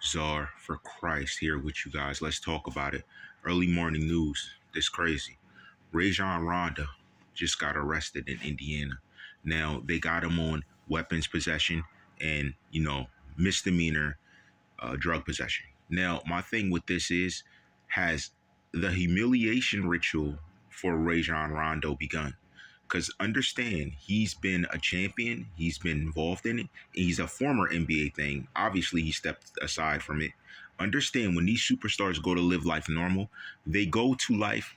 Czar for Christ here with you guys. Let's talk about it. Early morning news. This crazy. Rajon Rondo just got arrested in Indiana. Now they got him on weapons possession and misdemeanor drug possession. Now my thing with this is, has the humiliation ritual for Rajon Rondo begun? Because understand, he's been a champion, he's been involved in it, and he's a former NBA thing. Obviously, he stepped aside from it. Understand, when these superstars go to live life normal, they go to life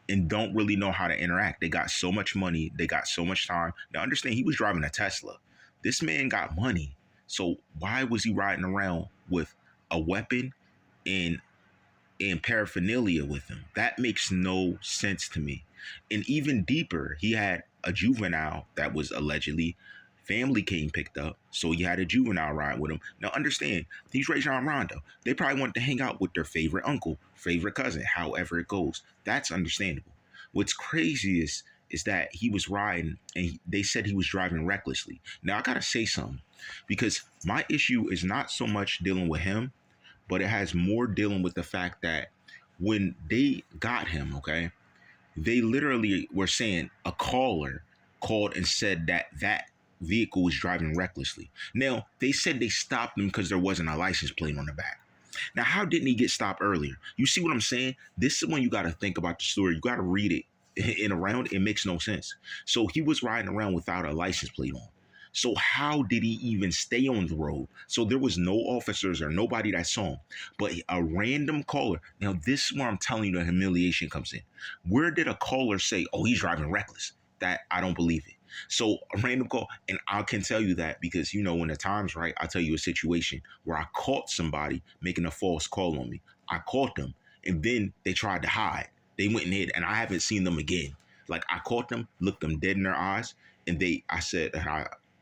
and don't really know how to interact. They got so much money, they got so much time. Now, understand, he was driving a Tesla. This man got money. So why was he riding around with a weapon and paraphernalia with him? That makes no sense to me. And even deeper, he had a juvenile that was allegedly family came picked up, so he had a juvenile ride with him. Now understand, these Rajon Rondo, they probably want to hang out with their favorite uncle, favorite cousin, however it goes. That's understandable. What's crazy is that he was riding and they said he was driving recklessly. Now I gotta say something, because my issue is not so much dealing with him, but it has more dealing with the fact that when they got him, okay, they literally were saying a caller called and said that vehicle was driving recklessly. Now, they said they stopped him because there wasn't a license plate on the back. Now, how didn't he get stopped earlier? You see what I'm saying? This is when you got to think about the story. You got to read it in around. It makes no sense. So he was riding around without a license plate on. So how did he even stay on the road? So there was no officers or nobody that saw him, but a random caller. Now this is where I'm telling you the humiliation comes in. Where did a caller say, "Oh, he's driving reckless"? That I don't believe it. So a random call, and I can tell you that because when the time's right, I'll tell you a situation where I caught somebody making a false call on me. I caught them, and then they tried to hide. They went and hid, and I haven't seen them again. Like I caught them, looked them dead in their eyes, and I said,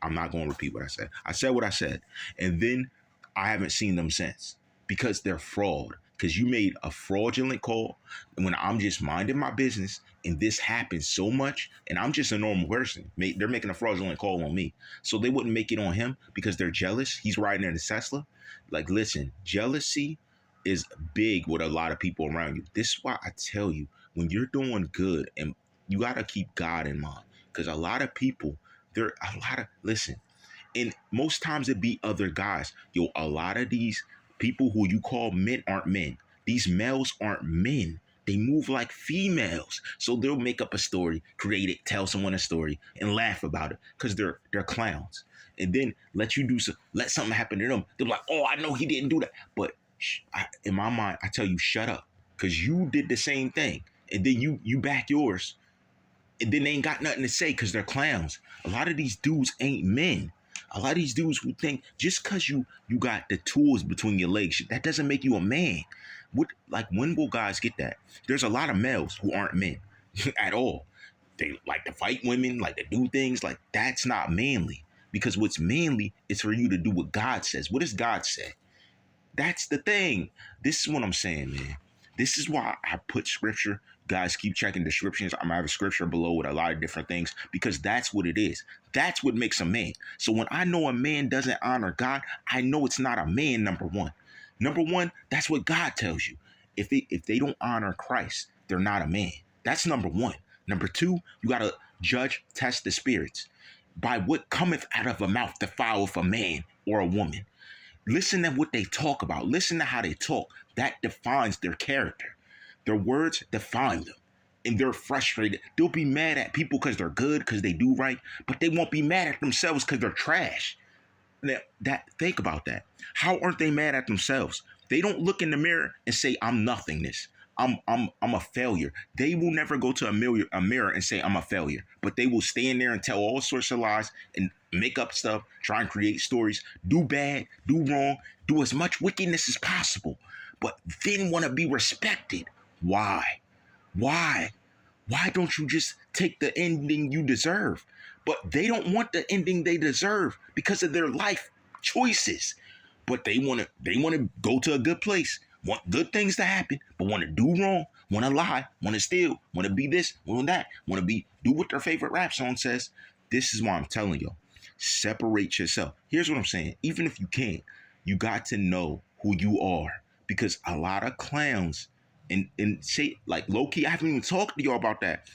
I'm not going to repeat what I said. I said what I said. And then I haven't seen them since because they're fraud. Because you made a fraudulent call when I'm just minding my business and this happens so much and I'm just a normal person. They're making a fraudulent call on me. So they wouldn't make it on him because they're jealous. He's riding in a Tesla. Like, listen, jealousy is big with a lot of people around you. This is why I tell you, when you're doing good, and you got to keep God in mind, because a lot of people, listen, and most times it be other guys. A lot of these people who you call men aren't men. These males aren't men. They move like females. So they'll make up a story, create it, tell someone a story, and laugh about it because they're clowns. And then let something happen to them. They're like, "Oh, I know he didn't do that." But in my mind, I tell you, shut up, because you did the same thing, and then you back yours, and then they ain't got nothing to say because they're clowns. A lot of these dudes ain't men. A lot of these dudes who think just because you got the tools between your legs, that doesn't make you a man. When will guys get that? There's a lot of males who aren't men at all. They like to fight women, like to do things like that's not manly. Because what's manly is for you to do what God says. What does God say? That's the thing. This is what I'm saying, man. This is why I put scripture. Guys, keep checking descriptions. I'm gonna have a scripture below with a lot of different things because that's what it is. That's what makes a man. So when I know a man doesn't honor God, I know it's not a man. Number one. Number one, that's what God tells you. If they don't honor Christ, they're not a man. That's number one. Number two, you gotta judge, test the spirits. By what cometh out of a mouth defileth a man or a woman. Listen to what they talk about. Listen to how they talk. That defines their character. Their words define them. And they're frustrated. They'll be mad at people because they're good, because they do right, but they won't be mad at themselves because they're trash. Think about that. How aren't they mad at themselves? They don't look in the mirror and say, "I'm nothingness. I'm a failure." They will never go to a mirror and say, "I'm a failure," but they will stand there and tell all sorts of lies and make up stuff, try and create stories, do bad, do wrong, do as much wickedness as possible, but then want to be respected. Why? Why? Why don't you just take the ending you deserve? But they don't want the ending they deserve because of their life choices. But they want to go to a good place, want good things to happen, but want to do wrong, want to lie, want to steal, want to be this, want that, want to do what their favorite rap song says. This is why I'm telling you, separate yourself. Here's what I'm saying. Even if you can't, you got to know who you are. Because a lot of clowns and say like low key, I haven't even talked to y'all about that.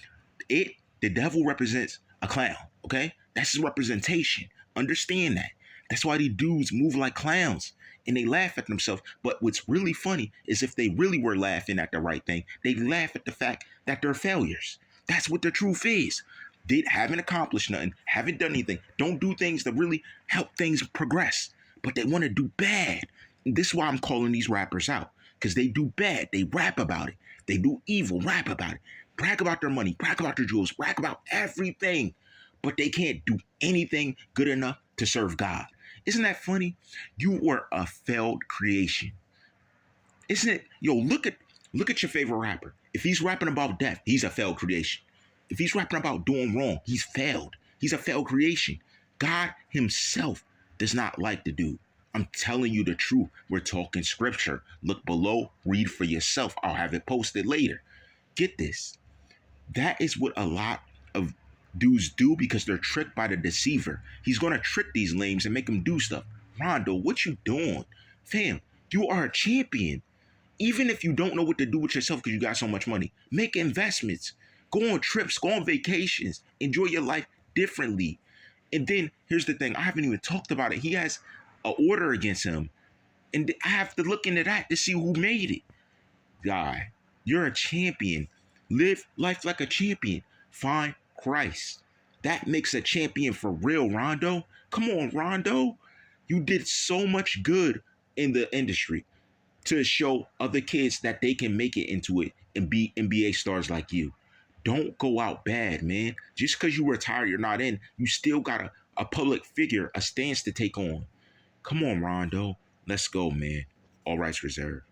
It the devil represents a clown, okay? That's his representation. Understand that. That's why these dudes move like clowns and they laugh at themselves. But what's really funny is if they really were laughing at the right thing, they laugh at the fact that they're failures. That's what the truth is. They haven't accomplished nothing, haven't done anything, don't do things that really help things progress, but they want to do bad. And this is why I'm calling these rappers out, because they do bad. They rap about it. They do evil, rap about it, brag about their money, brag about their jewels, brag about everything, but they can't do anything good enough to serve God. Isn't that funny? You were a failed creation. Isn't it? Yo, look at your favorite rapper. If he's rapping about death, he's a failed creation. If he's rapping about doing wrong, he's failed. He's a failed creation. God himself does not like the dude. I'm telling you the truth. We're talking scripture. Look below, read for yourself. I'll have it posted later. Get this. That is what a lot of dudes do because they're tricked by the deceiver. He's going to trick these lames and make them do stuff. Rondo, what you doing? Fam, you are a champion. Even if you don't know what to do with yourself because you got so much money, make investments, go on trips, go on vacations, enjoy your life differently. And then here's the thing, I haven't even talked about it. He has an order against him, and I have to look into that to see who made it. Guy, you're a champion. Live life like a champion. Find Christ. That makes a champion for real, Rondo. Come on, Rondo. You did so much good in the industry to show other kids that they can make it into it and be NBA stars like you. Don't go out bad, man. Just because you retire, you're not in. You still got a public figure, a stance to take on. Come on, Rondo. Let's go, man. All rights reserved.